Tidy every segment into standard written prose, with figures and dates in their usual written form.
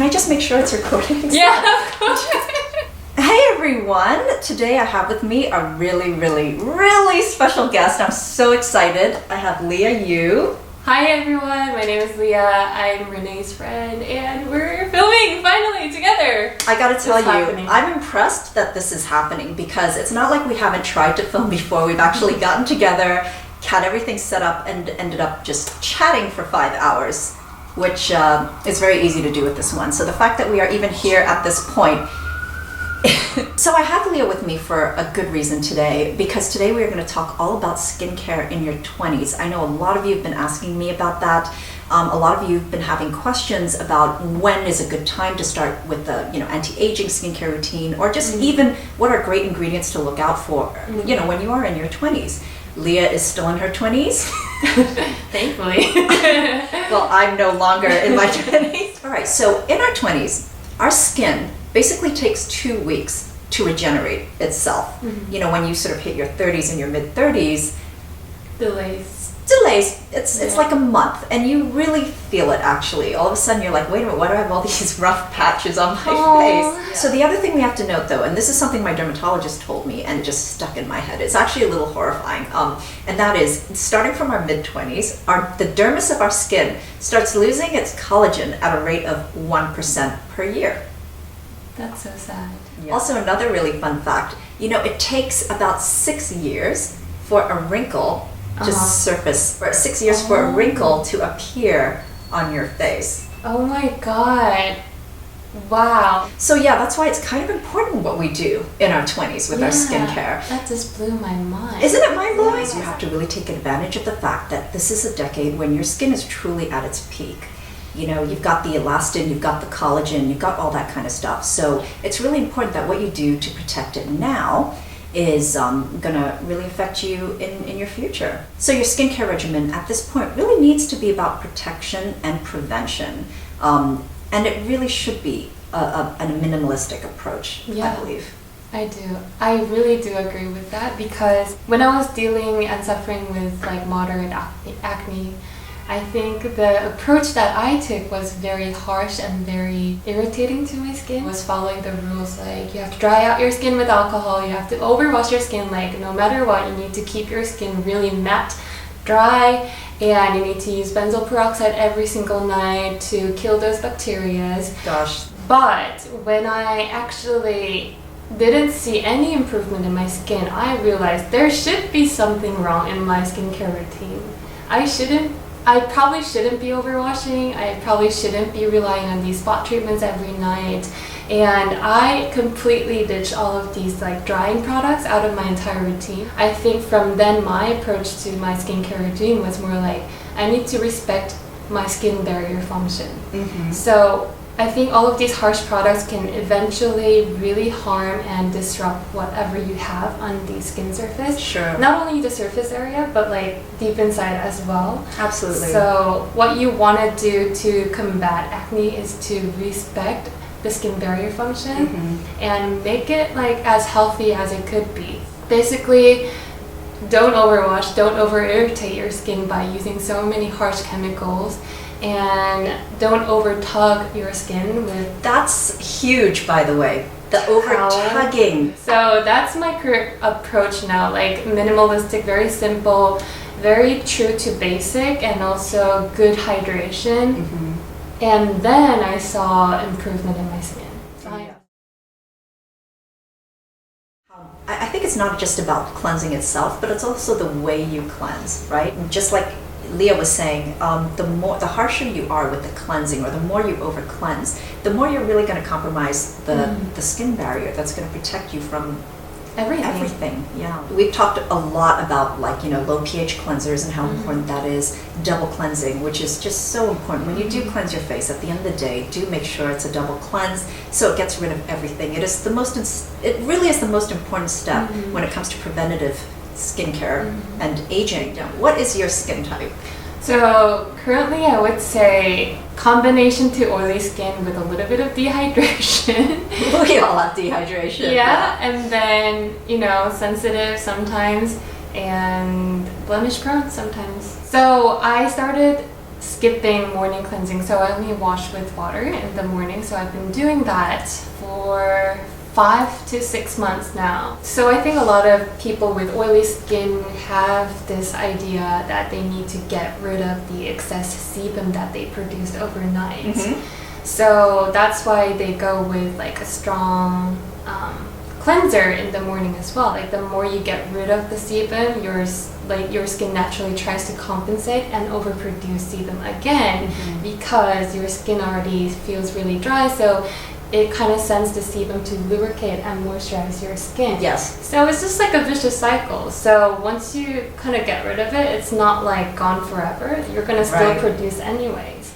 I just make sure it's recording? Yeah, of course. Hey everyone! Today I have with me a really special guest. I'm so excited. I have Liah Yoo. Hi everyone, my name is Liah. I'm Renee's friend and we're filming finally together. I gotta tell you, happening. I'm impressed that this is happening because it's not like we haven't tried to film before. We've actually gotten together, had everything set up, and ended up just chatting for 5 hours, which is very easy to do with this one. So the fact that we are even here at this point. So I have Liah with me for a good reason today, because today we are going to talk all about skincare in your 20s. I know a lot of you have been asking me about that. A lot of you have been having questions about when is a good time to start with the anti-aging skincare routine, or just even what are great ingredients to look out for when you are in your 20s. Liah is still in her 20s. Thankfully. Well, I'm no longer in my 20s. All right, so in our 20s, our skin basically takes 2 weeks to regenerate itself. When you sort of hit your 30s and your mid-30s, Delays. It's like a month, and you really feel it actually. All of a sudden you're like, wait a minute, why do I have all these rough patches on my face? Yeah. So the other thing we have to note though, and this is something my dermatologist told me and just stuck in my head, it's actually a little horrifying, and that is, starting from our mid-20s, the dermis of our skin starts losing its collagen at a rate of 1% per year. That's so sad. Yeah. Also, another really fun fact, it takes about 6 years for a wrinkle to surface, or 6 years for a wrinkle to appear on your face. Oh my god. Wow. So yeah, that's why it's kind of important what we do in our 20s with our skincare. That just blew my mind. Isn't it mind-blowing? Yeah. You have to really take advantage of the fact that this is a decade when your skin is truly at its peak. You've got the elastin, you've got the collagen, you've got all that kind of stuff. So it's really important that what you do to protect it now is gonna really affect you in your future. So your skincare regimen at this point really needs to be about protection and prevention. And it really should be a minimalistic approach, I believe. I do. I really do agree with that, because when I was dealing and suffering with like moderate acne, I think the approach that I took was very harsh and very irritating to my skin. I was following the rules like you have to dry out your skin with alcohol, you have to overwash your skin, like no matter what, you need to keep your skin really matte, dry, and you need to use benzoyl peroxide every single night to kill those bacteria. Gosh. But when I actually didn't see any improvement in my skin, I realized there should be something wrong in my skincare routine. I probably shouldn't be overwashing. I probably shouldn't be relying on these spot treatments every night. And I completely ditched all of these like drying products out of my entire routine. I think from then my approach to my skincare routine was more like, I need to respect my skin barrier function. So I think all of these harsh products can eventually really harm and disrupt whatever you have on the skin surface. Sure. Not only the surface area, but like deep inside as well. Absolutely. So what you want to do to combat acne is to respect the skin barrier function and make it like as healthy as it could be. Basically, don't overwash, don't over irritate your skin by using so many harsh chemicals. And don't over tug your skin with... That's huge, by the way. The over tugging. So that's my current approach now, like minimalistic, very simple, very true to basic, and also good hydration. And then I saw improvement in my skin. I think it's not just about cleansing itself, but it's also the way you cleanse, right? Just like Liah was saying, the harsher you are with the cleansing, or the more you over cleanse, the more you're really going to compromise the skin barrier that's going to protect you from everything. Yeah, we've talked a lot about low pH cleansers and how important that is. Double cleansing, which is just so important. When you do cleanse your face, at the end of the day, do make sure it's a double cleanse so it gets rid of everything. It really is the most important step when it comes to preventative skincare and aging. What is your skin type? So currently I would say combination to oily skin with a little bit of dehydration. We all have dehydration. Yeah, and then, sensitive sometimes and blemish prone sometimes. So I started skipping morning cleansing. So I only wash with water in the morning. So I've been doing that for 5 to 6 months now. So I think a lot of people with oily skin have this idea that they need to get rid of the excess sebum that they produced overnight. So that's why they go with like a strong cleanser in the morning as well. Like the more you get rid of the sebum, your skin naturally tries to compensate and overproduce sebum again because your skin already feels really dry. So it kind of sends the sebum to lubricate and moisturize your skin. Yes. So it's just like a vicious cycle. So once you kind of get rid of it, it's not like gone forever. You're going to still produce anyways.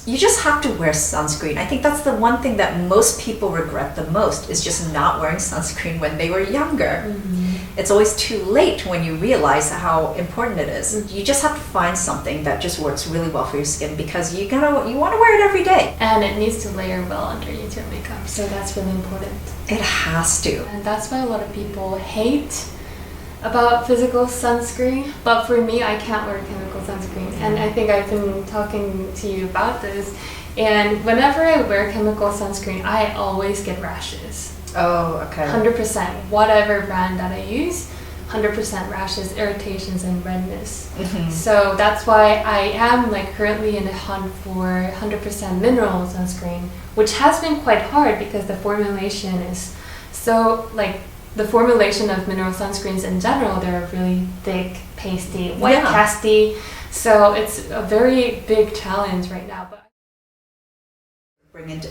You just have to wear sunscreen. I think that's the one thing that most people regret the most, is just not wearing sunscreen when they were younger. It's always too late when you realize how important it is. You just have to find something that just works really well for your skin, because you want to wear it every day. And it needs to layer well underneath your makeup, so that's really important. It has to. And that's why a lot of people hate about physical sunscreen, but for me, I can't wear chemical sunscreen. And I think I've been talking to you about this, and whenever I wear chemical sunscreen, I always get rashes. Oh, okay. 100%, whatever brand that I use, 100% rashes, irritations, and redness. So that's why I am like currently in a hunt for 100% mineral sunscreen, which has been quite hard because the formulation is so like, the formulation of mineral sunscreens in general, they're really thick, pasty, white casty. So it's a very big challenge right now. But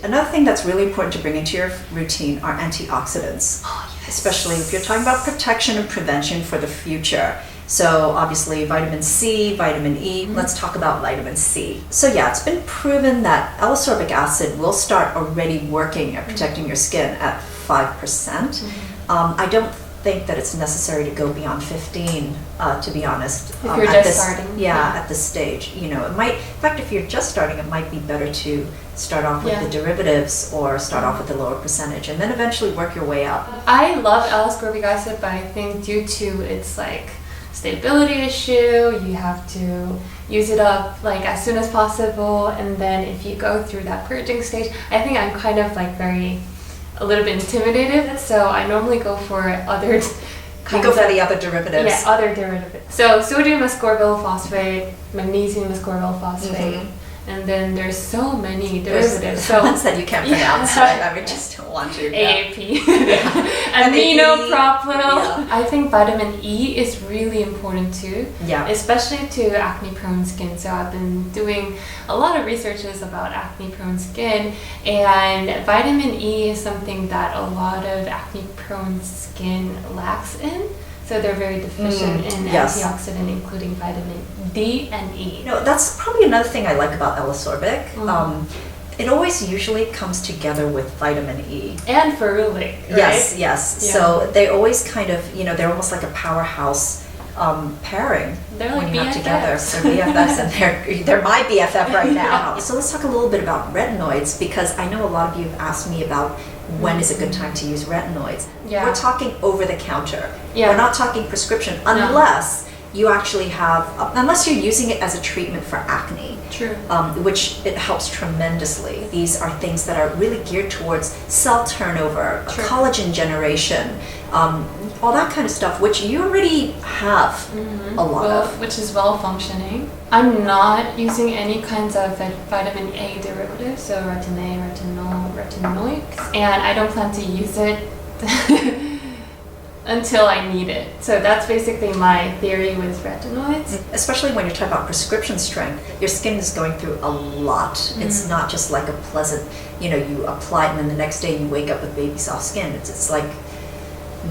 another thing that's really important to bring into your routine are antioxidants. Especially if you're talking about protection and prevention for the future. So obviously vitamin C, vitamin E. Let's talk about vitamin C. So yeah, it's been proven that L-ascorbic acid will start already working at protecting your skin at 5%. I don't think that it's necessary to go beyond 15, to be honest. If you're just starting. At this stage. You know, it might, in fact, if you're just starting, it might be better to start off with the derivatives or start off with a lower percentage and then eventually work your way up. I love L-ascorbic acid, but I think due to its like stability issue, you have to use it up like as soon as possible, and then if you go through that purging stage, I think I'm kind of like a little bit intimidated, so I normally go for other You go for the other derivatives. Yeah, other derivatives. So sodium ascorbyl phosphate, magnesium ascorbyl phosphate, and then there's so many derivatives. So ones that you can't pronounce, right? I mean, just don't want to. AAP, aminopropyl. I think vitamin E is really important too, especially to acne-prone skin. So I've been doing a lot of researches about acne-prone skin, and vitamin E is something that a lot of acne-prone skin lacks in. So they're very deficient in antioxidant, including vitamin D and E. You know, that's probably another thing I like about L-ascorbic. It always usually comes together with vitamin E. And ferulic, right? Yes. Yeah. So they always kind of, they're almost like a powerhouse pairing they're like when you BFFs. have together. So BFFs, and they're my BFF right now. So let's talk a little bit about retinoids, because I know a lot of you have asked me about when is a good time to use retinoids. We're talking over the counter. We're not talking prescription, unless you actually have, unless you're using it as a treatment for acne. True. Which it helps tremendously. These are things that are really geared towards cell turnover, collagen generation, all that kind of stuff, which you already have a lot of. Which is well functioning. I'm not using any kinds of vitamin A derivatives, so retin A, retinol, retinoic, and I don't plan to use it until I need it. So that's basically my theory with retinoids. Especially when you're talking about prescription strength, your skin is going through a lot. It's not just like a pleasant, you apply it and then the next day you wake up with baby soft skin. It's like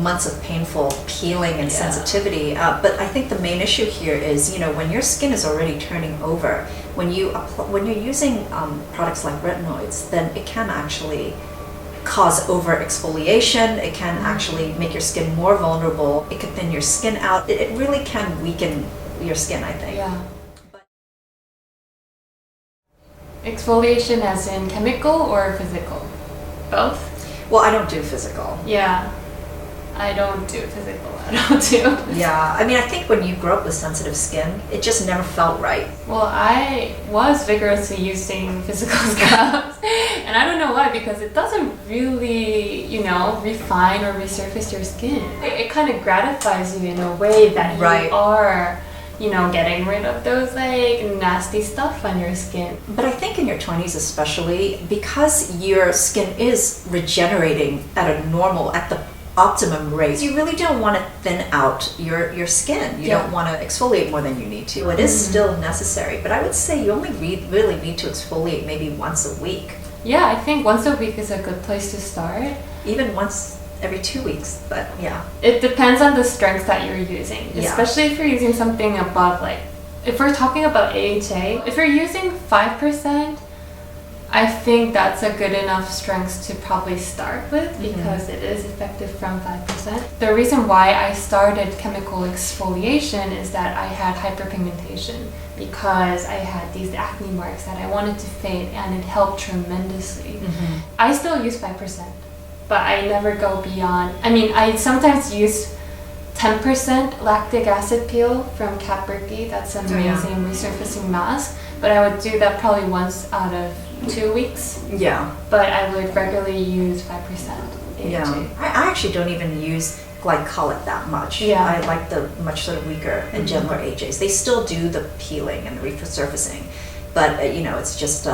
months of painful peeling and sensitivity. But I think the main issue here is, when your skin is already turning over, when you're using products like retinoids, then it can actually cause over exfoliation. It can actually make your skin more vulnerable. It can thin your skin out. It really can weaken your skin, I think. Yeah. Exfoliation as in chemical or physical? Both? Well, I don't do physical. Yeah. I don't do physical at all too. Yeah, I mean, I think when you grew up with sensitive skin, it just never felt right. Well, I was vigorously using physical scrubs, and I don't know why, because it doesn't really, refine or resurface your skin. It kind of gratifies you in a way that you are, getting rid of those nasty stuff on your skin. But I think in your 20s especially, because your skin is regenerating at the optimum rate, you really don't want to thin out your skin. You don't want to exfoliate more than you need to. It is still necessary, but I would say you only really need to exfoliate maybe once a week. Yeah, I think once a week is a good place to start. Even once every 2 weeks, but yeah. It depends on the strength that you're using, especially if you're using something above, if we're talking about AHA, if you're using 5%, I think that's a good enough strength to probably start with, because it is effective from 5%. The reason why I started chemical exfoliation is that I had hyperpigmentation, because I had these acne marks that I wanted to fade, and it helped tremendously. I still use 5%, but I never go beyond. I mean, I sometimes use 10% lactic acid peel from Kat Berkey. That's an amazing resurfacing mask, but I would do that probably once out of 2 weeks. Yeah. But I would regularly use 5% AHA. Yeah. I actually don't even use glycolic that much. Yeah. I like the much sort of weaker and gentler AHAs. They still do the peeling and the resurfacing, but it's just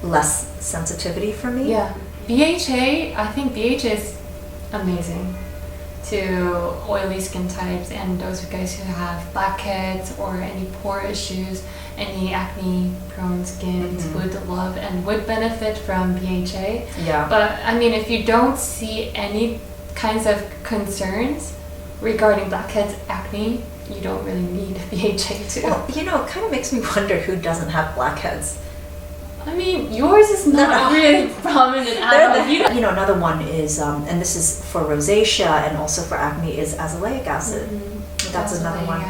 less sensitivity for me. Yeah. BHA, I think BHA is amazing to oily skin types and those guys who have blackheads or any pore issues, any acne prone skins would love and would benefit from BHA. Yeah. But I mean, if you don't see any kinds of concerns regarding blackheads, acne, you don't really need BHA too. Well, it kind of makes me wonder who doesn't have blackheads. I mean, yours is not really prominent at all. Another one is, and this is for rosacea and also for acne, is azelaic acid. That's another one.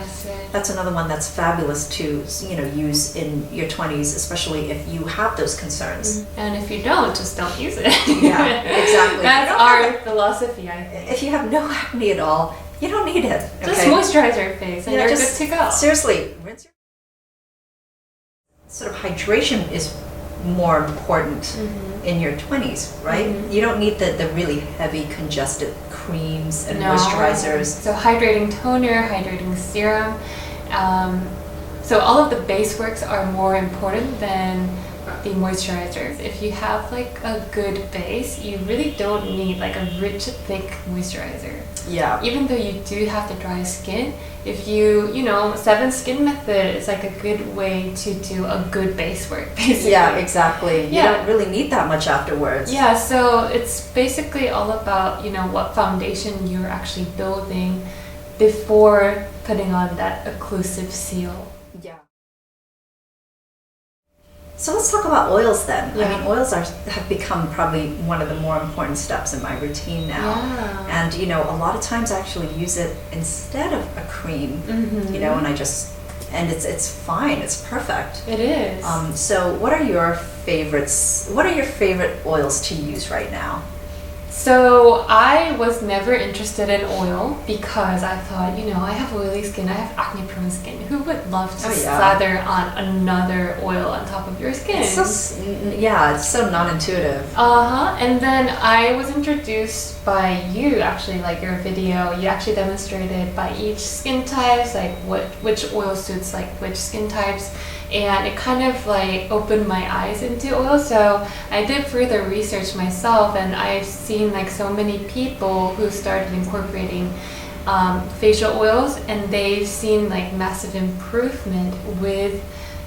That's another one that's fabulous to use in your 20s, especially if you have those concerns. And if you don't, just don't use it. Yeah, exactly. That's our philosophy, I think. If you have no acne at all, you don't need it. Just moisturize your face and you're good to go. Seriously, rinse your. Sort of hydration is more important in your 20s, right? You don't need the really heavy congested creams and moisturizers. So hydrating toner, hydrating serum. So all of the base works are more important than the moisturizers. If you have a good base, you really don't need a rich, thick moisturizer. Yeah. Even though you do have the dry skin, if you 7 skin method is a good way to do a good base work, basically. Yeah, exactly. You don't really need that much afterwards. Yeah, so it's basically all about, what foundation you're actually building before putting on that occlusive seal. Yeah. So let's talk about oils then. Yeah. I mean, oils have become probably one of the more important steps in my routine now. Yeah. And, a lot of times I actually use it instead of a cream, and it's fine, it's perfect. It is. So what are your favorites? What are your favorite oils to use right now? So I was never interested in oil because I thought, I have oily skin, I have acne prone skin. Who would love to slather on another oil on top of your skin? It's so non-intuitive. And then I was introduced by you, actually, your video. You actually demonstrated by each skin types, which oil suits which skin types. And it kind of opened my eyes into oil. So I did further research myself, and I've seen so many people who started incorporating facial oils, and they've seen massive improvement with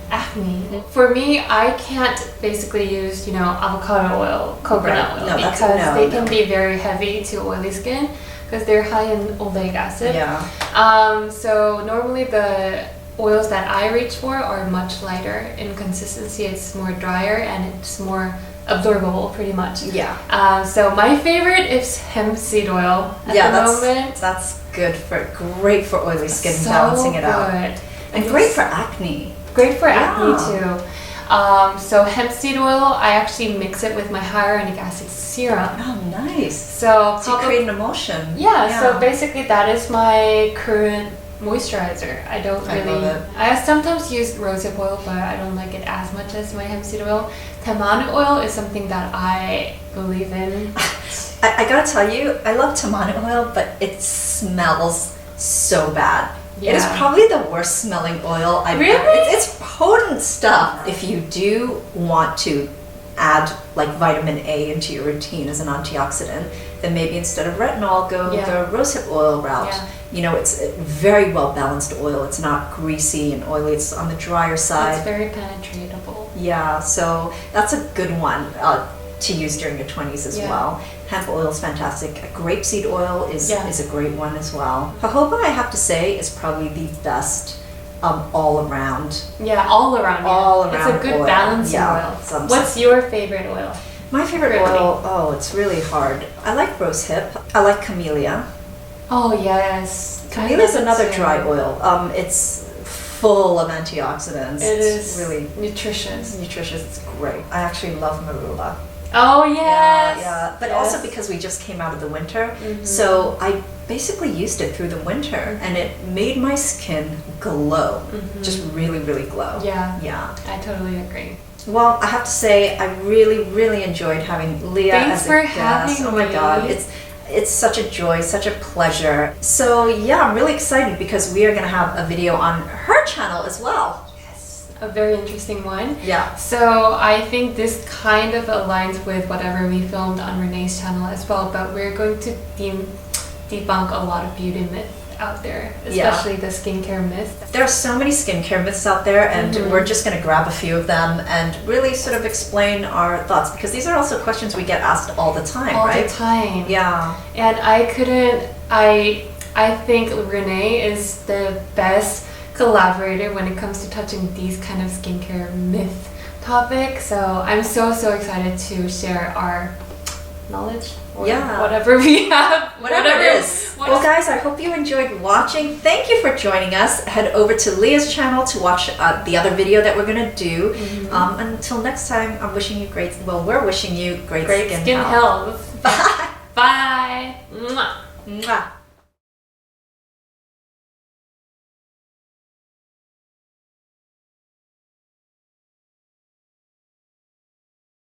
acne. For me, I can't basically use avocado oil, coconut oil, because they can be very heavy to oily skin because they're high in oleic acid. Yeah. So normally the oils that I reach for are much lighter in consistency. It's more drier and it's more absorbable, pretty much. Yeah. So my favorite is hemp seed oil at the moment. That's great for oily skin, so balancing it out. Good. And great for acne. Great for acne too. So hemp seed oil, I actually mix it with my hyaluronic acid serum. Oh, nice. So To create an emulsion. yeah, so basically that is my current moisturizer. I don't I really. love it. I sometimes use rosehip oil, but I don't like it as much as my hemp seed oil. Tamanu oil is something that I believe in. I gotta tell you, I love tamanu oil, but it smells so bad. It is Yeah. probably the worst smelling oil I've Really? ever. It's potent stuff. If you do want to add like vitamin A into your routine as an antioxidant, then maybe instead of retinol, go Yeah. the rosehip oil route. Yeah. You know, it's a very well balanced oil. It's not greasy and oily. It's on the drier side. It's very penetratable. Yeah, so that's a good one to use during your 20s as Yeah. well. Hemp oil is fantastic. Grapeseed oil is a great one as well. Jojoba, I have to say, is probably the best all around. Yeah, all around. All It's around a good oil. balancing Yeah, oil. What's your favorite oil? My favorite Really? oil, oh, it's really hard. I like rosehip. I like camellia. Oh yes, Camellia is I love it another too. dry oil. It's full of antioxidants. It It's is really nutritious. nutritious. It's great. I actually love marula. Oh yes. Yeah, but Yes. also because we just came out of the winter, Mhm. so I basically used it through the winter, and it made my skin glow, just really, really glow. Yeah. Yeah. I totally agree. Well, I have to say, I really, really enjoyed having Liah Thanks as a for guest. having Oh my me. God, it's such a joy, such a pleasure. So yeah, I'm really excited because we are gonna have a video on her channel as well. A very interesting one. Yeah. So I think this kind of aligns with whatever we filmed on Renee's channel as well, but we're going to debunk a lot of beauty myths out there, especially the skincare myth. There are so many skincare myths out there, and we're just going to grab a few of them and really sort of explain our thoughts, because these are also questions we get asked all the time, All right? the time. Yeah. And I think Renee is the best collaborator when it comes to touching these kind of skincare myth topics. So I'm so excited to share our knowledge or whatever we have. Whatever it is. Well, guys, I hope you enjoyed watching. Thank you for joining us. Head over to Liah's channel to watch the other video that we're going to do. Until next time, we're wishing you great skin health. Bye. Bye. Mwah. Mwah.